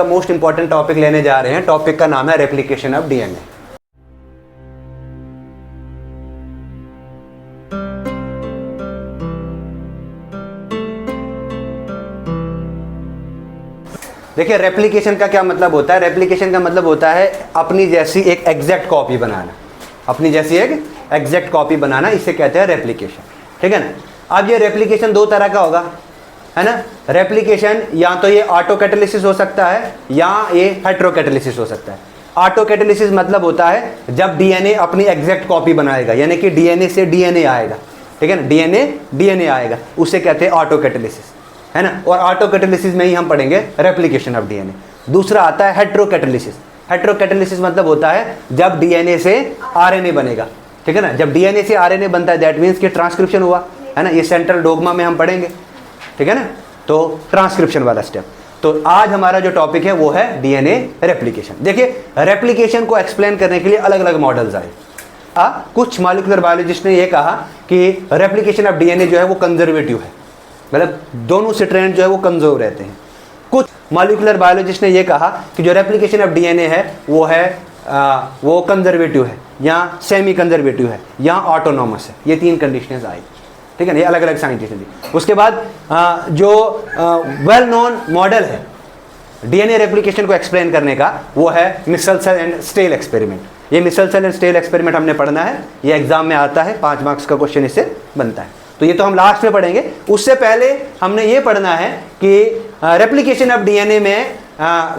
का most important topic लेने जा रहे हैं। टॉपिक का नाम है रेप्लिकेशन ऑफ डीएनए। देखिए रेप्लिकेशन का क्या मतलब होता है। रेप्लिकेशन का मतलब होता है अपनी जैसी एक एग्जैक्ट कॉपी बनाना, अपनी जैसी एक एग्जैक्ट कॉपी बनाना, इसे कहते हैं रेप्लिकेशन, ठीक है ना। अब ये रेप्लिकेशन दो तरह का होगा, है ना। रेप्लिकेशन या तो ये ऑटो कैटालिसिस हो सकता है या ये हेटेरो कैटालिसिस हो सकता है। ऑटो कैटालिसिस मतलब होता है जब डीएनए अपनी एग्जैक्ट कॉपी बनाएगा, यानी कि डीएनए से डीएनए आएगा, ठीक है ना, डीएनए आएगा, उसे कहते हैं ऑटो कैटालिसिस, है ना। और ऑटो कैटालिसिस में ही हम पढ़ेंगे रेप्लिकेशन ऑफ डीएनए। दूसरा आता है हेटेरो कैटालिसिस। हेटेरो कैटालिसिस मतलब होता है जब डीएनए से आरएनए बनेगा, ठीक है ना। जब डीएनए से आरएनए बनता है दैट मीन्स कि ट्रांसक्रिप्शन हुआ, है ना। ये सेंट्रल डोग्मा में हम पढ़ेंगे, ठीक है ना। तो ट्रांसक्रिप्शन वाला स्टेप। तो आज हमारा जो टॉपिक है वो है डीएनए रेप्लिकेशन। देखिए रेप्लिकेशन को एक्सप्लेन करने के लिए अलग अलग मॉडल्स आए। कुछ मॉलिक्यूलर बायोलॉजिस्ट ने ये कहा कि रेप्लिकेशन ऑफ डीएनए जो है वो कंजर्वेटिव है, मतलब दोनों स्ट्रैंड जो है वो कमजोर रहते हैं। कुछ मॉलिक्यूलर बायोलॉजिस्ट ने ये कहा कि जो रेप्लिकेशन ऑफ डीएनए है वो कंजर्वेटिव है या सेमी कंजर्वेटिव है या ऑटोनॉमस है। ये तीन कंडीशंस आई, ठीक है ना। ये अलग अलग साइंटिस्ट ने। उसके बाद जो वेल नोन मॉडल है डीएनए रेप्लिकेशन को एक्सप्लेन करने का वो है मिसलसन एंड स्टेल एक्सपेरिमेंट। ये मिसलसन एंड स्टेल एक्सपेरिमेंट हमने पढ़ना है, ये एग्जाम में आता है, 5 मार्क्स का क्वेश्चन इससे बनता है। तो ये तो हम लास्ट में पढ़ेंगे। उससे पहले हमने ये पढ़ना है कि रेप्लिकेशन ऑफ डीएनए में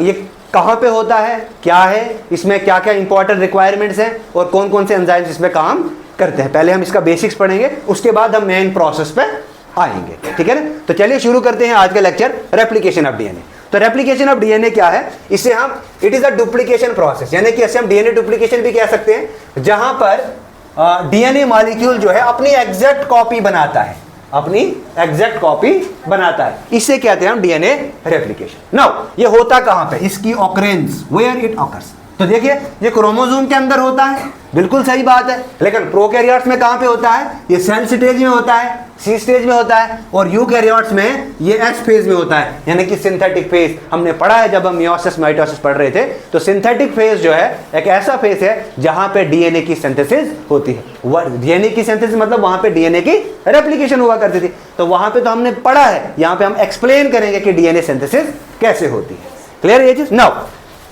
ये कहाँ पे होता है, क्या है, इसमें क्या क्या इंपॉर्टेंट रिक्वायरमेंट्स हैं और कौन कौन से एंजाइम्स इसमें काम करते हैं। पहले हम इसका बेसिक्स पढ़ेंगे, उसके बाद हम मेन प्रोसेस पे आएंगे, ठीक है ना। तो चलिए शुरू करते हैं आज का लेक्चर, रेप्लिकेशन ऑफ डीएनए। तो रेप्लिकेशन ऑफ डीएनए क्या है, इसे हम it is a duplication process, यानी कि इसे हम डीएनए डुप्लीकेशन भी कह सकते हैं, जहां पर डीएनए मॉलिक्यूल जो है अपनी एग्जैक्ट कॉपी बनाता है, अपनी एग्जैक्ट कॉपी बनाता है। इसे कहते हैं हम डीएनए रेप्लिकेशन। नाउ ये होता कहां पे, इसकी ऑकरेंस, वेयर इट ऑकर्स। तो देखिए ये क्रोमोसोम के अंदर होता है, बिल्कुल सही बात है, लेकिन प्रोकैरियोट्स में कहां पे होता है, ये सेल स्टेज में होता है, सी स्टेज में होता है, और यूकैरियोट्स में ये एस फेज में होता है, यानी कि सिंथेटिक फेज। हमने पढ़ा है जब हम मियोसिस माइटोसिस पढ़ रहे थे, तो सिंथेटिक फेज जो है एक ऐसा फेज है जहां पे डीएनए की सिंथेसिस होती है। डीएनए की सिंथेसिस मतलब वहां पे डीएनए की रेप्लिकेशन हुआ करती थी। तो वहां पे तो हमने पढ़ा है, यहां पे हम एक्सप्लेन करेंगे कि डीएनए सिंथेसिस कैसे होती है। क्लियर ये चीज। नाउ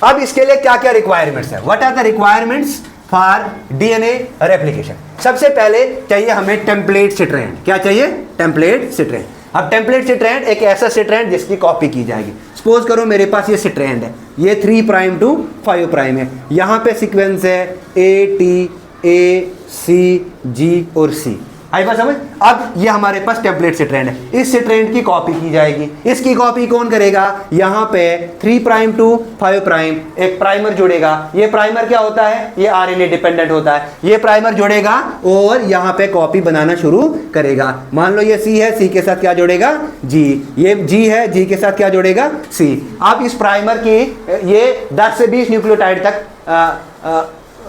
अब इसके लिए क्या क्या रिक्वायरमेंट्स है, what are the requirements for DNA replication. सबसे पहले चाहिए हमें टेम्पलेट स्ट्रैंड। क्या चाहिए, टेम्पलेट स्ट्रैंड। अब टेम्पलेट स्ट्रैंड एक ऐसा स्ट्रैंड जिसकी कॉपी की जाएगी। सपोज करो मेरे पास ये स्ट्रैंड है, ये 3 प्राइम टू 5 प्राइम है, यहां पे सीक्वेंस है ATACG और C। आई बात समझ। अब ये हमारे पास टेम्पलेट स्ट्रैंड है, इस स्ट्रैंड की कॉपी की जाएगी। इसकी कॉपी कौन करेगा, यहाँ पे 3 प्राइम टू 5 प्राइम एक प्राइमर जुड़ेगा। ये प्राइमर क्या होता है, ये आरएनए डिपेंडेंट होता है। ये प्राइमर जुड़ेगा और यहाँ पे कॉपी बनाना शुरू करेगा। मान लो ये C है, C के साथ क्या जुड़ेगा, G। ये G है, G के साथ क्या जुड़ेगा, C। अब इस प्राइमर की ये 10 से 20 न्यूक्लियोटाइड तक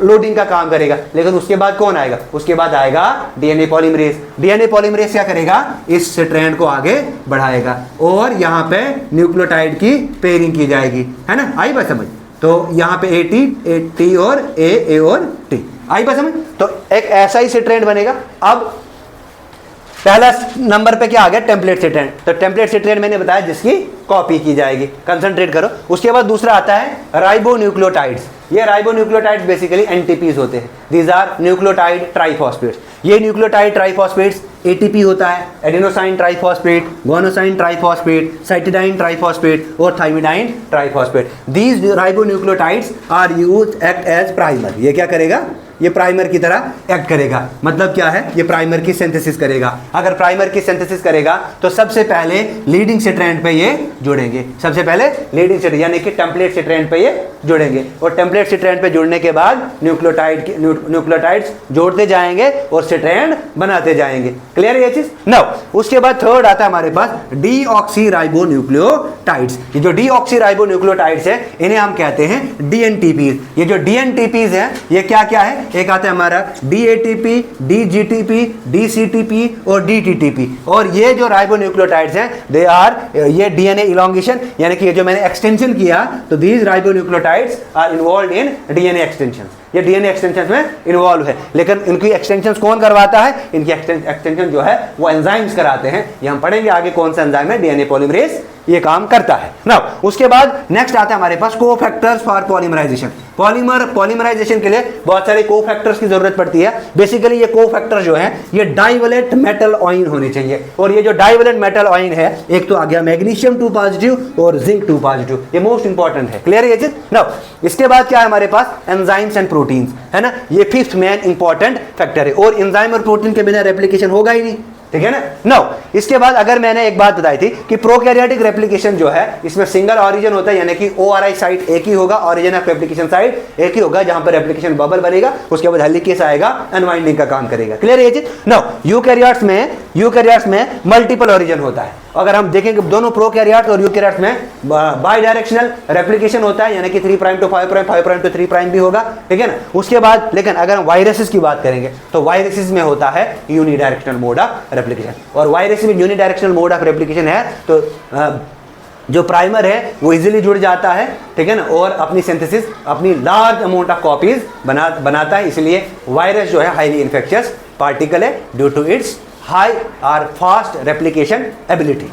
लोडिंग का काम करेगा, लेकिन उसके बाद कौन आएगा, उसके बाद आएगा डीएनए पॉलीमरेज। डीएनए पॉलीमरेज क्या करेगा, इस स्ट्रैंड को आगे बढ़ाएगा और यहाँ पे न्यूक्लियोटाइड की पेयरिंग की जाएगी, है ना। आई बात समझ। तो यहाँ पे AT और A और T। आई बात समझ। तो एक ऐसा ही स्ट्रैंड बनेगा। अब पहला नंबर पे क्या आ गया, टेम्पलेट स्ट्रैंड। तो टेम्पलेट स्ट्रैंड मैंने बताया जिसकी कॉपी की जाएगी, कंसंट्रेट करो। उसके बाद दूसरा आता है राइबोन्यूक्लियोटाइड्स। ये राइबोन्यूक्लियोटाइड्स बेसिकली एनटीपीज होते हैं, दीज आर न्यूक्लियोटाइड ट्राइफॉस्फेट्स। ये न्यूक्लियोटाइड ट्राइफॉस्फेट्स एटीपी होता है, adenosine triphosphate, guanosine triphosphate, cytidine triphosphate और thymidine triphosphate. These ribonucleotides are used act as primer. ये क्या करेगा, ये प्राइमर की तरह एक्ट करेगा। मतलब क्या है, ये प्राइमर की सिंथेसिस करेगा। अगर प्राइमर की सिंथेसिस करेगा तो सबसे पहले लीडिंग स्ट्रैंड पे ये जुड़ेंगे, सबसे पहले लीडिंग स्ट्रैंड यानी कि टेम्पलेट स्ट्रैंड पे ये जुड़ेंगे और टेम्पलेट स्ट्रैंड पे जुड़ने के बाद न्यूक्लियोटाइड्स जोड़ते जाएंगे और स्ट्रैंड बनाते जाएंगे। क्लियर ये चीज। नाउ उसके बाद थर्ड आता है हमारे पास डीऑक्सीराइबोन्यूक्लियोटाइड्स। ये जो डीऑक्सीराइबोन्यूक्लियोटाइड्स है इन्हें हम कहते हैं डीएनटीपीज। ये जो डीएनटीपीज हैं ये क्या क्या है, एक आता है हमारा DATP, DGTP, DCTP और DTTP। और ये जो राइबोन्यूक्लियोटाइड्स हैं दे आर, ये DNA इलॉन्गेशन यानी कि ये जो मैंने एक्सटेंशन किया, तो these ribonucleotides are involve in DNA extension. ये DNA एक्सटेंशन में इन्वॉल्व है, लेकिन इनकी एक्सटेंशन कौन करवाता है? इनकी एक्सटेंशन जो है वो एंजाइम्स कराते हैं। ये हम पढ़ेंगे आगे कौन सा एंजाइम है, DNA पॉलीमरेज ये काम करता है ना। उसके बाद नेक्स्ट आता है हमारे पास कोफैक्टर्स फॉर पॉलीमराइजेशन। पॉलीमराइजेशन के लिए बहुत सारे कोफैक्टर्स की जरूरत पड़ती है। बेसिकली ये कोफैक्टर जो है ये डाइवैलेंट मेटल आयन होने चाहिए, और ये जो डाइवैलेंट मेटल आयन है, एक तो आ गया मैग्नीशियम 2 पॉजिटिव और जिंक 2 पॉजिटिव, ये मोस्ट इंपॉर्टेंट है। क्लियर है ये चीज ना। इसके बाद क्या है हमारे पास? एंजाइम्स एंड प्रोटीन्स, है ना, ये फिफ्थ मेन इंपॉर्टेंट फैक्टर है, और एंजाइम और प्रोटीन के बिना रेप्लिकेशन होगा ही नहीं, ठीक है ना। नो, इसके बाद अगर मैंने एक बात बताई थी कि प्रोकैरियोटिक रेप्लिकेशन जो है इसमें सिंगल ऑरिजिन होता है, यानी कि ORI साइट एक ही होगा, ऑरिजिन ऑफ रेप्लिकेशन साइट एक ही होगा, जहां पर रेप्लिकेशन बबल बनेगा, उसके बाद हेलिकेस आएगा, अनवाइंडिंग का काम करेगा। क्लियर है ये चीज? नो, यूकैरियोट्स में मल्टीपल ऑरिजिन होता है। अगर हम देखेंगे दोनों प्रोकैरियोट्स और यूकैरियोट्स में बाई डायरेक्शनल रेप्लिकेशन होता है, यानी कि 3 prime to 5 prime, 5 prime to 3 prime भी होगा, ठीक है ना। उसके बाद लेकिन अगर हम वायरसेस की बात करेंगे तो वायरसेस में होता है यूनिडायरेक्शनल मोड ऑफ रेप्लिकेशन, और वायरस में यूनिडायरेक्शनल मोड ऑफ रेप्लिकेशन है तो जो प्राइमर है वो इजीली जुड़ जाता है, ठीक है ना, और अपनी सिंथेसिस अपनी लार्ज अमाउंट ऑफ कॉपीज बनाता है। इसलिए वायरस जो है हाईली इन्फेक्शियस पार्टिकल है ड्यू टू इट्स हाई और फास्ट रेप्लिकेशन एबिलिटी।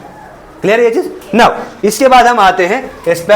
क्लियर ये चीज? नाउ इसके बाद हम आते हैं इस पे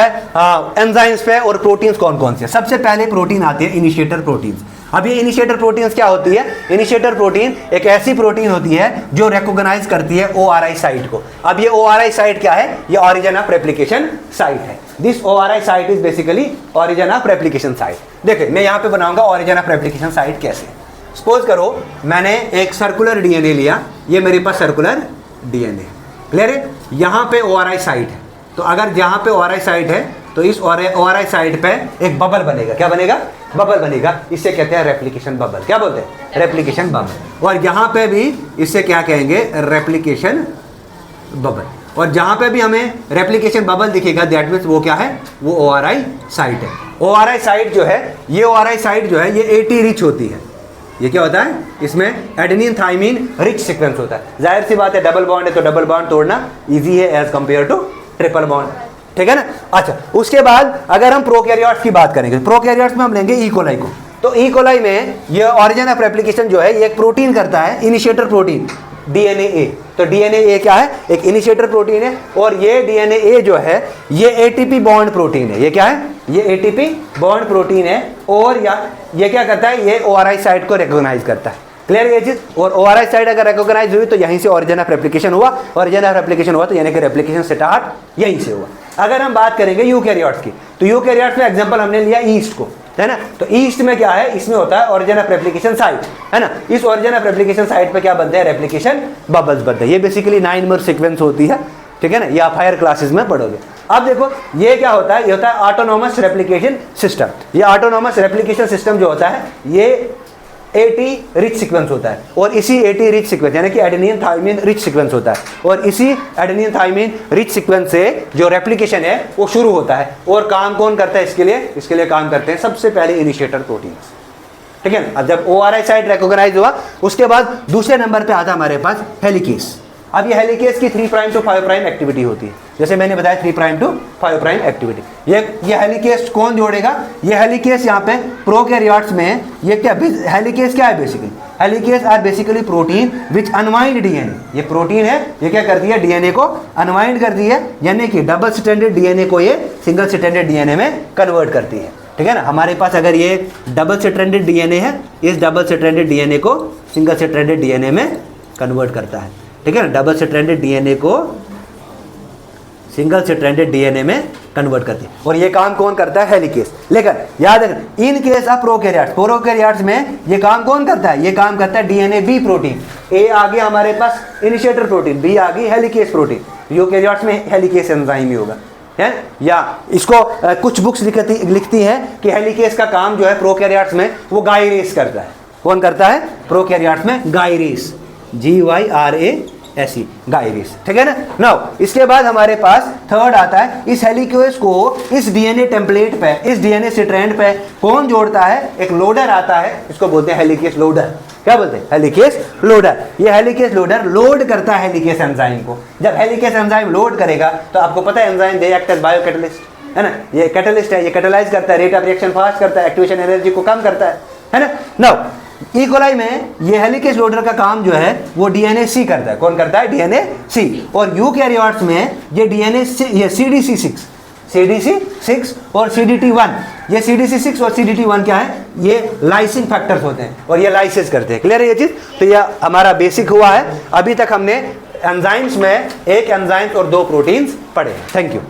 एंजाइम्स पे और प्रोटीन्स कौन कौन से। सबसे पहले प्रोटीन आती है इनिशिएटर प्रोटीन्स। अब ये इनिशिएटर प्रोटीन्स क्या होती है? इनिशिएटर प्रोटीन एक ऐसी प्रोटीन होती है जो रिकॉग्नाइज करती है ORI साइट को। अब ये ORI साइट क्या है? ये ऑरिजिन ऑफ रेप्लिकेशन साइट है। This ORI site is basically origin of replication site. देखिए मैं यहाँ पे बनाऊंगा ऑरिजिन ऑफ रेप्लिकेशन साइट कैसे। सपोज करो मैंने एक सर्कुलर DNA लिया, ये मेरे पास सर्कुलर DNA, क्लियर है। यहाँ पे ORI साइट है, तो अगर यहाँ पे ORI साइट है तो इस ORI साइट पे एक बबल बनेगा। क्या बनेगा? बबल बनेगा। इससे कहते हैं रेप्लिकेशन बबल। क्या बोलते हैं? Replication bubble. और यहाँ पे भी इससे क्या कहेंगे? Replication bubble. और जहाँ पे भी हमें रेप्लिकेशन बबल दिखेगा दैट मीन्स वो क्या है? वो ORI साइट है। ORI साइट जो है, ये ORI साइट जो है ये AT रिच होती है। ये क्या होता है? इसमें एडेनिन थाइमिन रिच सीक्वेंस होता है। जाहिर सी बात है डबल बॉन्ड है तो डबल बॉन्ड तोड़ना इजी है as compare to triple bond, ठीक है ना। अच्छा, उसके बाद अगर हम प्रोकैरियोट्स की बात करेंगे, प्रोकैरियोट्स में हम लेंगे ई कोलाई को। तो ई कोलाई में ये ऑरिजिन ऑफ रेप्लिकेशन जो है ये एक प्रोटीन करता है, इनिशिएटर प्रोटीन DNA-A। तो DNA-A क्या है? एक इनिशिएटर प्रोटीन है, और ये DNA-A जो है ये ATP बॉन्ड प्रोटीन है। ये क्या है? ये ATP बॉन्ड प्रोटीन है, और ये क्या करता है? ये ORI साइट को रिकॉग्नाइज करता है। क्लियर ये चीज? और ORI साइट अगर रिकॉग्नाइज हुई तो यहीं से ऑरिजिन ऑफ रेप्लिकेशन हुआ, ऑरिजिन ऑफ रेप्लिकेशन हुआ तो यानी कि रेप्लिकेशन स्टार्ट यहीं से हुआ। अगर हम बात करेंगे यूकैरियोट्स की, तो यूकैरियोट्स में एग्जांपल हमने लिया ईस्ट को, है ना। तो ईस्ट में क्या है? इसमें होता है ऑरिजिन ऑफ रेप्लिकेशन साइट, है ना। इस ऑरिजिन ऑफ रेप्लिकेशन साइट पे क्या बनते हैं? रेप्लिकेशन बबल्स बनते हैं। ये बेसिकली 9 मेंबर सीक्वेंस होती है, ठीक है ना। ये आप हायर क्लासेस में पढ़ोगे। अब देखो ये क्या होता है? ये होता है ऑटोनोमस रेप्लिकेशन सिस्टम। ये ऑटोनोमस रेप्लिकेशन सिस्टम जो होता है ये AT रिच सीक्वेंस होता है, और इसी AT रिच सीक्वेंस यानी कि एडेनिन थाइमिन रिच सीक्वेंस होता है, और इसी एडेनिन थाइमिन रिच सीक्वेंस से जो रेप्लिकेशन है वो शुरू होता है। और काम कौन करता है इसके लिए? इसके लिए काम करते हैं सबसे पहले इनिशिएटर प्रोटीन्स, ठीक है ना। अब जब ORI साइट रिकॉग्नाइज हुआ उसके बाद दूसरे नंबर पे आता हमारे पास हेलिकेस। अब ये हेलिकेस की 3 प्राइम टू 5 प्राइम एक्टिविटी होती है, जैसे मैंने बताया 3 प्राइम टू 5 प्राइम एक्टिविटी। ये हेलिकेस कौन जोड़ेगा? ये हेलिकेस यहाँ पे प्रोकैरियोट्स में ये क्या हेलिकेस क्या है? Basically helicase are basically protein which unwind DNA। ये प्रोटीन है, ये क्या करती है? DNA को अनवाइंड करती है, यानी कि डबल स्ट्रैंडेड DNA को ये सिंगल स्ट्रैंडेड DNA में कन्वर्ट करती है, ठीक है ना। हमारे पास अगर ये डबल स्ट्रैंडेड DNA है, इस डबल स्ट्रैंडेड DNA को सिंगल स्ट्रैंडेड DNA में कन्वर्ट करता है, ठीक है ना। डबल स्ट्रैंडेड DNA को सिंगल स्ट्रैंडेड DNA में कन्वर्ट करती है, और ये काम कौन करता है? हेलिकेस। लेकिन याद रखना इन केस ऑफ प्रोकैरियोट्स में ये काम कौन करता है? ये काम करता है DNA-B प्रोटीन। A आ गया हमारे पास इनिशिएटर प्रोटीन, B आ गई हेलिकेस प्रोटीन। यूकैरियोट्स में हेलिकेस एंजाइम ही होगा, है। या इसको कुछ बुक्स लिखती हैं कि हेलिकेस का काम जो है प्रोकैरियोट्स में वो गायरेस करता है। कौन करता है? प्रोकैरियोट्स में गायरेस, GYRASE ऐसी गायरीज, ठीक है ना। नाउ इसके बाद हमारे पास थर्ड आता है, इस हेलिकेज को इस डीएनए टेम्पलेट पे, इस डीएनए स्ट्रैंड पे कौन जोड़ता है, एक लोडर आता है, इसको बोलते हैं हेलिकेज लोडर। क्या बोलते हैं, हेलिकेज लोडर। ये हेलिकेज लोडर लोड करता है हेलिकेज एंजाइम को। जब हेलिकेज एंजाइम लोड करेगा तो आपको पता है enzyme they act as biocatalyst, है ना, ये कैटलिस्ट है, ये कैटलाइज करता है, रेट ऑफ रिएक्शन फास्ट करता है, एक्टिवेशन एनर्जी को कम करता है ना। नाउ ई कोलाई में ये हेलिकेज लोडर का काम जो है वो डीएनए सी करता है। कौन करता है, डीएनए सी। और यूकैरियोट्स में ये डीएनए ये सीडीसी6 और CDT1, ये CDC6 और CDT1 क्या है, ये लाइसिंग फैक्टर्स होते हैं और ये लाइसेस करते हैं। क्लियर है ये चीज। तो ये हमारा बेसिक हुआ है। अभी तक हमने एंजाइम्स में एक एंजाइम्स और 2 प्रोटीन्स पढ़े। Thank you.